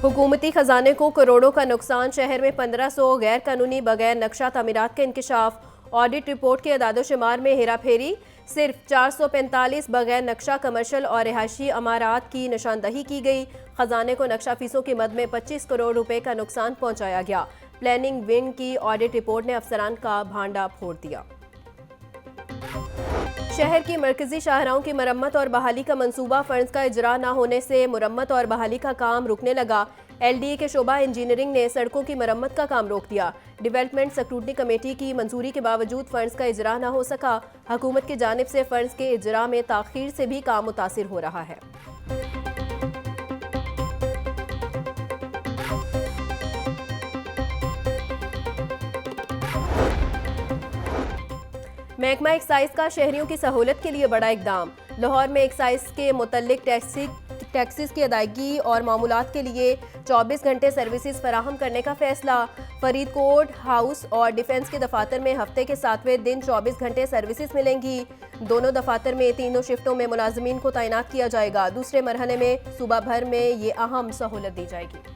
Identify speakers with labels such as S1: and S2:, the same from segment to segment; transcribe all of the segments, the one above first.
S1: हुकूमती खजाने को करोड़ों का नुकसान, शहर में 1500 गैर कानूनी बगैर नक्शा तामीरात का इंकशाफ, ऑडिट रिपोर्ट के अदादोशुमार में हेरा फेरी, सिर्फ 445 बगैर नक्शा कमर्शल और रिहायशी अमारात की निशानदही की गई। खजाने को नक्शा फीसों की मद में 25 करोड़ रुपए का नुकसान पहुंचाया गया। प्लानिंग विंग की ऑडिट रिपोर्ट ने अफसरान का भांडा फोड़ दिया। शहर की मरकजी शाहराहों की मरम्मत और बहाली का मंसूबा फंड्स का इजरा न होने से मुरम्मत और बहाली का काम रुकने लगा। LDA के शोबा इंजीनियरिंग ने सड़कों की मरम्मत का काम रोक दिया। डेवलपमेंट स्क्रूटनी कमेटी की मंजूरी के बावजूद फंड्स का इजरा न हो सका। हुकूमत की जानिब से फंड्स के इजरा में ताखीर से भी काम मुतासिर हो रहा है। महकमा एक्साइज का शहरियों की सहूलत के लिए बड़ा इकदाम। लाहौर में एक्साइज के मुतल्लिक टैक्सेस की अदायगी और मामूलात के लिए 24 घंटे सर्विसेज फराहम करने का फैसला। फरीदकोट हाउस और डिफेंस के दफातर में हफ्ते के 7वें दिन 24 घंटे सर्विसेज मिलेंगी। दोनों दफातर में तीनों शिफ्टों में मुलाजमीन को तैनात किया जाएगा। दूसरे मरहले में सूबा भर में ये अहम सहूलत दी जाएगी।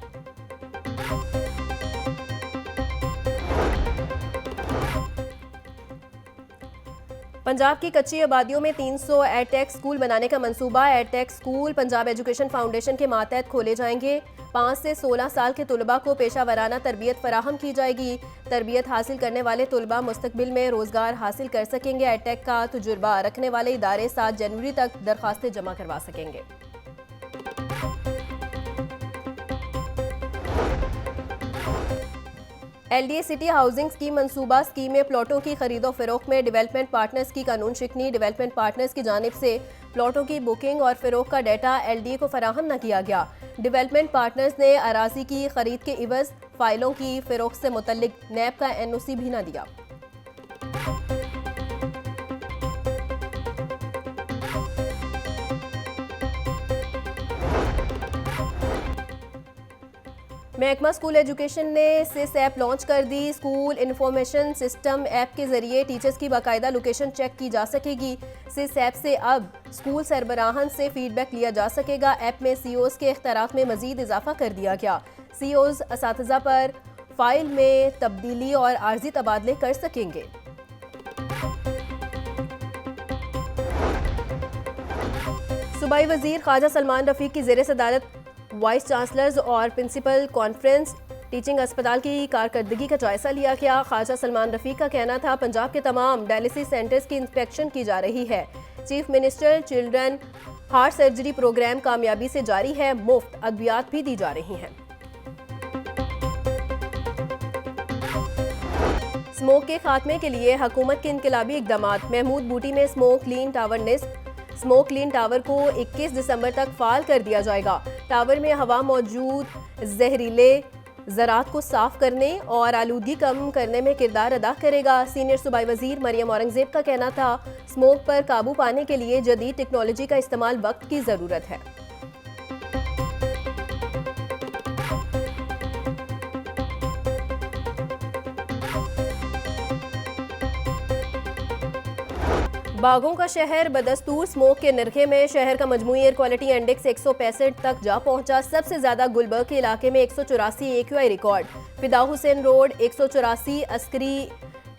S1: पंजाब की कच्ची आबादियों में 300 एडटेक स्कूल बनाने का मंसूबा। Edtech school Punjab education foundation के मातहत खोले जाएंगे। 5 से 16 साल के तुलबा को पेशा वराना तरबियत फराहम की जाएगी। तरबियत हासिल करने वाले तुलबा मुस्तकबिल में रोजगार हासिल कर सकेंगे। एडटेक का तजुर्बा रखने वाले इदारे 7 जनवरी तक दरखास्तें जमा करवा सकेंगे। LDA सिटी हाउसिंग स्कीम मंसूबा स्कीम में प्लॉटों की खरीदो फरोख्त में डेवलपमेंट पार्टनर्स की कानून शिकनी। डेवलपमेंट पार्टनर्स की जानिब से प्लॉटों की बुकिंग और फरोख्त का डाटा LDA को फराहम न किया गया। डेवलपमेंट पार्टनर्स ने अराजी की खरीद के इवज फाइलों की फरोख्त से मुतल्लिक नैब का NOC भी न दिया। महकमा स्कूल एजुकेशन ने सिस ऐप लॉन्च कर दी। स्कूल इंफॉर्मेशन सिस्टम ऐप के जरिए टीचर्स की बाकायदा लोकेशन चेक की जा सकेगी। सिस ऐप से अब स्कूल सरबराहन से फीडबैक लिया जा सकेगा। ऐप में CEOs के इख्तियारात में मजीद इजाफा कर दिया गया। CEOs असातिज़ा पर फाइल में तब्दीली और आर्जी तबादले कर सकेंगे। सूबाई वजीर ख्वाजा सलमान रफीक की ज़ेर सदारत वाइस चांसलर्स और प्रिंसिपल कॉन्फ्रेंस टीचिंग अस्पताल की कारकर्दगी का जायजा लिया गया। ख्वाजा सलमान रफीक का कहना था पंजाब के तमाम डायलिसिस सेंटर्स की इंस्पेक्शन की जा रही है। Chief minister children heart surgery programme कामयाबी से जारी है। मुफ्त अद्वियात भी दी जा रही हैं। स्मोक के खात्मे के लिए हुकूमत के इनकलाबी इकदामात। महमूद बूटी में स्मोक क्लीन टावर निस्ब। स्मोक क्लीन टावर को 21 दिसंबर तक फाल कर दिया जाएगा। टावर में हवा मौजूद जहरीले ज़रात को साफ करने और आलूदगी कम करने में किरदार अदा करेगा। सीनियर सूबाई वजीर मरियम औरंगजेब का कहना था स्मोक पर काबू पाने के लिए जदीद टेक्नोलॉजी का इस्तेमाल वक्त की ज़रूरत है। बागों का शहर बदस्तूर स्मोक के नरखे में। शहर का मजमूई एयर क्वालिटी इंडेक्स 165 तक जा पहुंचा। सबसे ज्यादा गुलबर्ग के इलाके में 184 AQI रिकॉर्ड। फिदा हुसैन रोड 184, अस्करी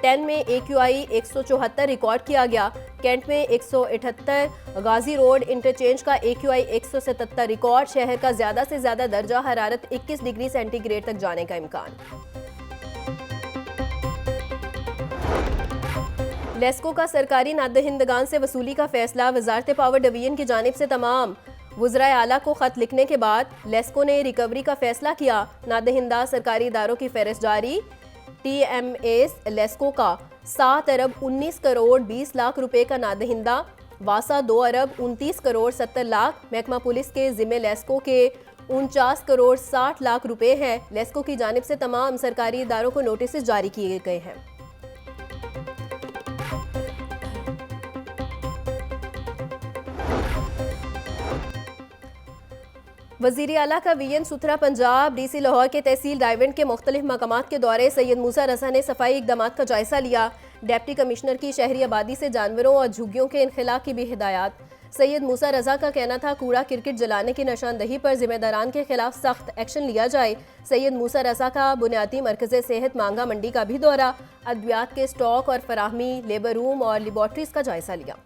S1: 10 में AQI 174 रिकॉर्ड किया गया। कैंट में 178, गाजी रोड इंटरचेंज का AQI 177 रिकॉर्ड। शहर का ज्यादा से ज्यादा दर्जा हरारत 21 डिग्री सेंटीग्रेड तक जाने का इम्कान। लेस्को का सरकारी नादहिंदगान से वसूली का फैसला। वजारत पावर डिवीजन की जानिब से तमाम वज़राए आला को खत लिखने के बाद लेस्को ने रिकवरी का फैसला किया। नादहिंदा सरकारी इदारों की फहरिस्त जारी। TMAs लेस्को का 7 अरब 19 करोड़ 20 लाख रुपए का नादहिंदा। वासा 2 अरब 29 करोड़ 70 लाख। महकमा पुलिस के जिम्मे लेस्को के 49 करोड़ 60 लाख रुपए हैं। लेस्को की जानिब से तमाम सरकारी इदारों को नोटिस जारी किए गए हैं। वज़ीर आला का VN सुथरा पंजाब DC लाहौर के तहसील डाइवेंट के मुख्तलिफ मकामात के दौरे। सैयद मूसा रज़ा ने सफाई इकदामात का जायजा लिया। डिप्टी कमिश्नर की शहरी आबादी से जानवरों और झुग्गियों के इनखला की भी हिदायत। सैयद मूसा रजा का कहना था कूड़ा क्रिकेट जलाने की निशानदही पर जिम्मेदारान के खिलाफ सख्त एक्शन लिया जाए। सैयद मूसा रजा का बुनियादी मरकज़ सेहत मांगा मंडी का भी दौरा, अद्वियात के स्टॉक और फराहमी, लेबर रूम और लेबॉर्ट्रीज का जायजा लिया।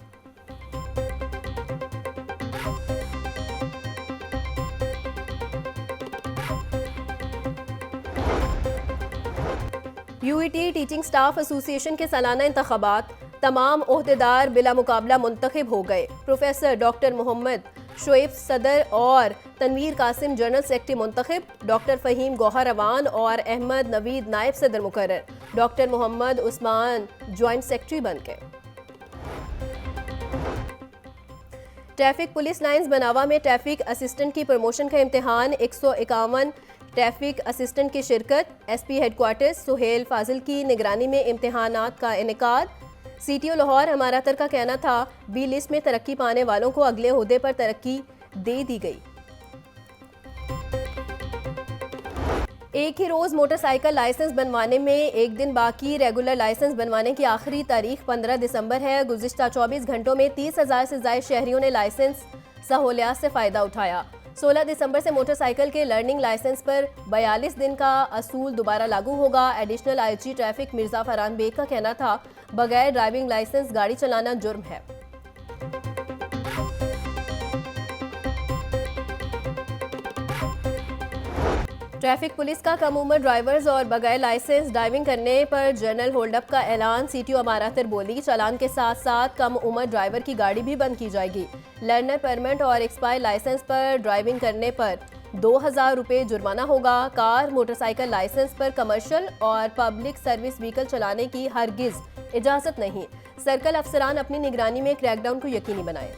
S1: यूईटी टीचिंग स्टाफ एसोसिएशन के सालाना इंतखाबात, तमाम ओहदेदार बिला मुकाबला मुंतखब हो गए। प्रोफेसर डॉक्टर मोहम्मद शोएब सदर और तनवीर कासिम जनरल सेक्रेटरी मुंतखब, डॉक्टर फ़हीम गौहर अवान और अहमद नवीद नायब सदर मुकर्रर, doctor Mohammad Usman joint secretary बन गए। ट्रैफिक पुलिस लाइंस बनावा में ट्रैफिक असिस्टेंट की प्रमोशन का इम्तिहान, 151 ट्रैफिक असिस्टेंट की शिरकत। एसपी हेडक्वार्टर्स सुहेल फाजिल की निगरानी में इम्तिहानात का इनेकाद। सीटीओ लाहौर हमारातर का कहना था बी लिस्ट में तरक्की पाने वालों को अगले ओहदे पर तरक्की दे दी गई। एक ही रोज मोटरसाइकिल लाइसेंस बनवाने में एक दिन बाकी। रेगुलर लाइसेंस बनवाने की आखिरी तारीख 15 दिसंबर है। गुज़िश्ता 24 घंटों में 30,000 से ज़ायद शहरियों ने लाइसेंस सहूलियात से फ़ायदा उठाया। 16 दिसंबर से मोटरसाइकिल के लर्निंग लाइसेंस पर 42 दिन का असूल दोबारा लागू होगा। Additional IG traffic Mirza Farhan Baig का कहना था बगैर ड्राइविंग लाइसेंस गाड़ी चलाना जुर्म है। ट्रैफिक पुलिस का कम उम्र ड्राइवर्स और बगैर लाइसेंस ड्राइविंग करने पर जनरल होल्डअप का ऐलान। सीटीओ अमारातर बोली चालान के साथ साथ कम उम्र ड्राइवर की गाड़ी भी बंद की जाएगी। लर्नर परमिट और एक्सपायर लाइसेंस पर ड्राइविंग करने पर 2,000 रुपये जुर्माना होगा। कार मोटरसाइकिल लाइसेंस पर कमर्शियल और पब्लिक सर्विस व्हीकल चलाने की हरगिज इजाज़त नहीं। सर्कल अफसरान अपनी निगरानी में क्रैकडाउन को यकीनी बनाएं।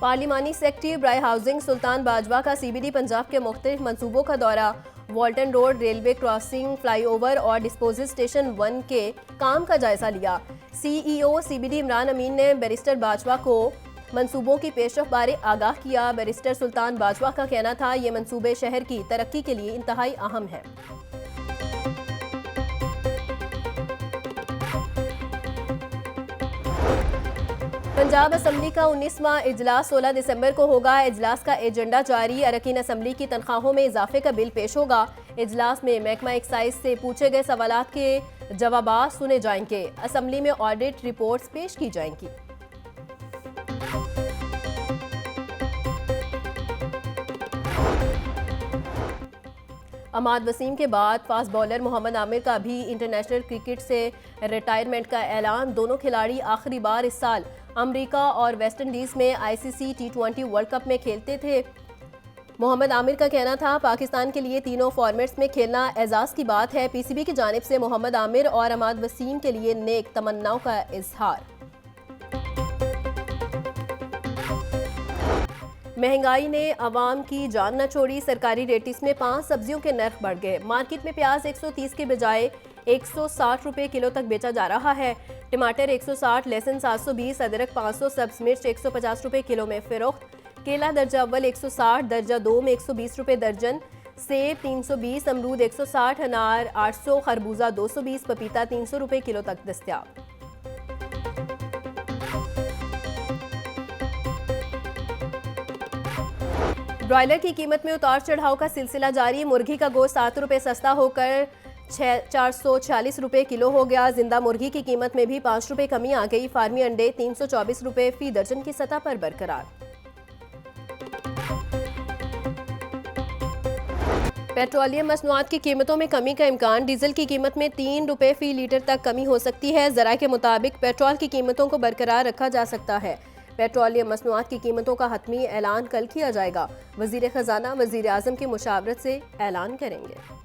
S1: पार्लिमानी सेक्रेटरी ब्राय हाउसिंग सुल्तान बाजवा का सीबीडी पंजाब के मुख्तलिफ मनसूबों का दौरा। वॉल्टन रोड रेलवे क्रॉसिंग, फ्लाईओवर और डिस्पोजल स्टेशन 1 के काम का जायजा लिया। सीईओ सीबीडी इमरान अमीन ने बैरिस्टर बाजवा को मनसूबों की पेशरफ बारे आगाह किया। बैरिस्टर सुल्तान बाजवा का कहना था ये मनसूबे शहर की तरक्की के लिए इंतहाई अहम है। पंजाब असम्बली का 19वां इजलास 16 दिसंबर को होगा। इजलास का एजेंडा जारी। अरकान असम्बली की तनख्वाहों में इजाफे का बिल पेश होगा। इजलास में महकमा एक्साइज से पूछे गए सवालात के जवाबात सुने जाएंगे। असम्बली में ऑडिट रिपोर्ट्स पेश की जाएंगी। अमाद वसीम के बाद फास्ट बॉलर मोहम्मद आमिर का भी इंटरनेशनल क्रिकेट से रिटायरमेंट का ऐलान। दोनों खिलाड़ी आखिरी बार इस साल अमेरिका और वेस्ट इंडीज़ में आईसीसी T20 वर्ल्ड कप में खेलते थे। मोहम्मद आमिर का कहना था पाकिस्तान के लिए तीनों फॉर्मेट्स में खेलना एजाज़ की बात है। पीसीबी की जानिब से मोहम्मद आमिर और अमाद वसीम के लिए नेक तमन्नाओं का इजहार। महंगाई ने अवाम की जान न छोड़ी। सरकारी रेटिस में 5 सब्जियों के नर्ख बढ़ गए। मार्केट में प्याज 130 के बजाय 160 रुपये किलो तक बेचा जा रहा है। टमाटर 160, लहसुन 720, अदरक 500, सब्ज मिर्च 150 रुपये किलो में फ़रोख्त। केला दर्जा अव्वल 160, दर्जा 2 में 120 रुपये दर्जन। सेब 320, अमरूद 160, अनार 800, खरबूजा 220, पपीता 300 रुपये किलो तक दस्तयाब। ब्रॉयलर की कीमत में उतार चढ़ाव का सिलसिला जारी। मुर्गी का गोश्त 7 रुपये सस्ता होकर 446 रुपये किलो हो गया। जिंदा मुर्गी की कीमत में भी 5 रुपये कमी आ गई। फार्मी अंडे 324 रुपये फी दर्जन की सतह पर बरकरार। पेट्रोलियम मसनूआत की कीमतों में कमी का इम्कान। डीजल की कीमत में 3 रुपये फी लीटर तक कमी हो सकती है। ज़रा के मुताबिक पेट्रोल की कीमतों को बरकरार रखा जा सकता है। पेट्रोलियम मसनूआत की कीमतों का हतमी ऐलान कल किया जाएगा। वज़ीर ख़जाना वज़ीर आज़म की मुशावरत से ऐलान करेंगे।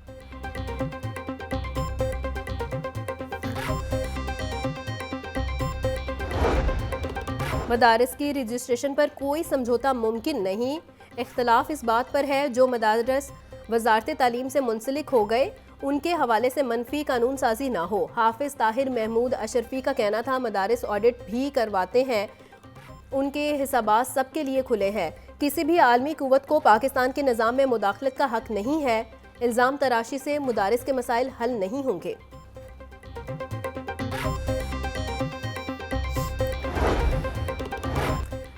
S1: मदारिस की रजिस्ट्रेशन पर कोई समझौता मुमकिन नहीं। इख्तलाफ इस बात पर है जो मदारिस वज़ारत तालीम से मुंसलिक हो गए उनके हवाले से मनफी कानून साजी ना हो। हाफिज़ ताहिर महमूद अशरफी का कहना था मदारिस ऑडिट भी करवाते हैं, उनके हिसाबात सबके लिए खुले हैं। किसी भी आलमी कुव्वत को पाकिस्तान के निज़ाम में मुदाखलत का हक नहीं है। इल्ज़ाम तराशी से मुदारिस के मसाइल हल नहीं होंगे।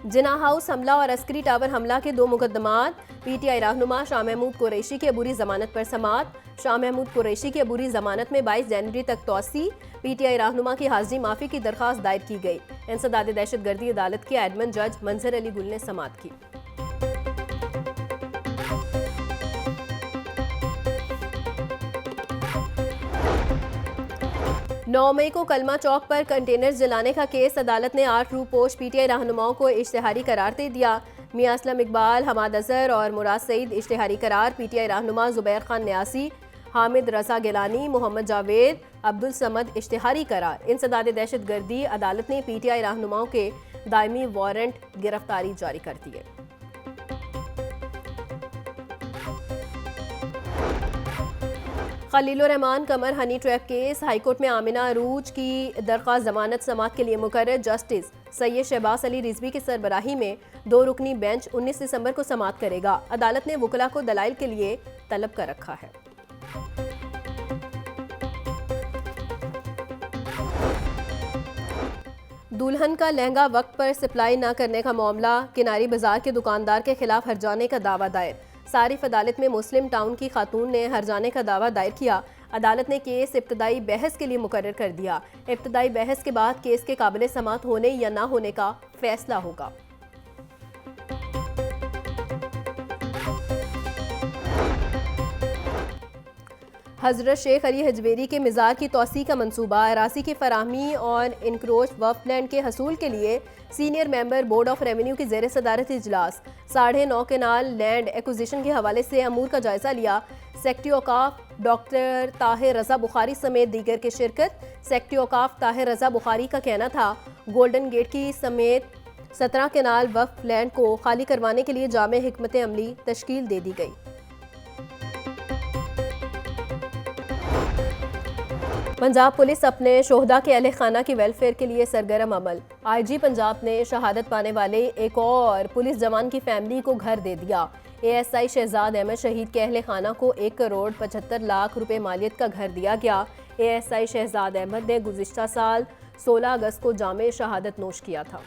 S1: जिना हाउस हमला और अस्करी टावर हमला के 2 मुकदमात। पीटीआई रहनुमा शाह महमूद कुरैशी की अबूरी जमानत पर समाअत। शाह महमूद कुरैशी की अबूरी जमानत में 22 जनवरी तक तौसी। पीटीआई रहनुमा की हाजिरी माफी की दरख्वास्त दायर की गई। इंसदाद दहशतगर्दी अदालत के एडमन जज मंजर अली गुल ने समाअत की। 9 मई को कलमा चौक पर कंटेनर्स जलाने का केस अदालत ने 8 रूपोश पीटीआई रहनुमाओं को इश्तिहारी करार दे दिया। मियां असलम इकबाल, हमाद अजहर और मुराद सईद इश्तिहारी करार। पीटीआई रहनुमा जुबैर खान न्यासी, हामिद रजा गिलानी, मोहम्मद जावेद, अब्दुल समद इश्तिहारी करार। इंसदाद दहशतगर्दी अदालत ने पीटीआई रहनुमाओं के दायमी वारंट गिरफ्तारी जारी कर दिए। खलीलुर रहमान कमर हनी ट्रैप केस। हाईकोर्ट में आमिना अरूज की दरख्वास्त जमानत समाअत के लिए मुकर्रर। जस्टिस सैयद शहबाज अली रिजवी की सरबराही में 2 रुकनी बेंच 19 दिसंबर को समाअत करेगा। अदालत ने वकला को दलाइल के लिए तलब कर रखा है। दुल्हन का लहंगा वक्त पर सप्लाई न करने का मामला। किनारी बाजार के दुकानदार के खिलाफ हर्जाने का दावा दायर। सारिफ अदालत में मुस्लिम टाउन की खातून ने हर्जाने का दावा दायर किया। अदालत ने केस इब्तदाई बहस के लिए मुकर्रर कर दिया। इब्तदाई बहस के बाद केस के काबिल समाअत होने या ना होने का फैसला होगा। हजरत शेख अली हजवेरी के मिज़ार की तोसी का मंसूबा। अरासी की फराहमी और इनक्रोच वफ़ लैंड के हसूल के लिए senior member board of revenue की ज़ेर सदारत इजलास। 9.5 केनाल लैंड एक्विजिशन के हवाले से अमूर का जायजा लिया। सेक्रेटरी औकाफ डॉक्टर ताहिर रजा बुखारी समेत दीगर की शिरकत। सेक्रेटरी औकाफ ताहिर रजा बुखारी का कहना था गोल्डन गेट की समेत 17 केनाल वफ़ लैंड को खाली करवाने के लिए जामे हिकमत अमली तश्कील दे दी गई। पंजाब पुलिस अपने शोहदा के अहले खाना की वेलफेयर के लिए सरगर्म अमल। आईजी पंजाब ने शहादत पाने वाले एक और पुलिस जवान की फैमिली को घर दे दिया। एएसआई शहजाद अहमद शहीद के अहले खाना को 1 करोड़ 75 लाख रुपए मालियत का घर दिया गया। एएसआई शहजाद अहमद ने गुज़िश्ता साल 16 अगस्त को जामे शहादत नोश किया था।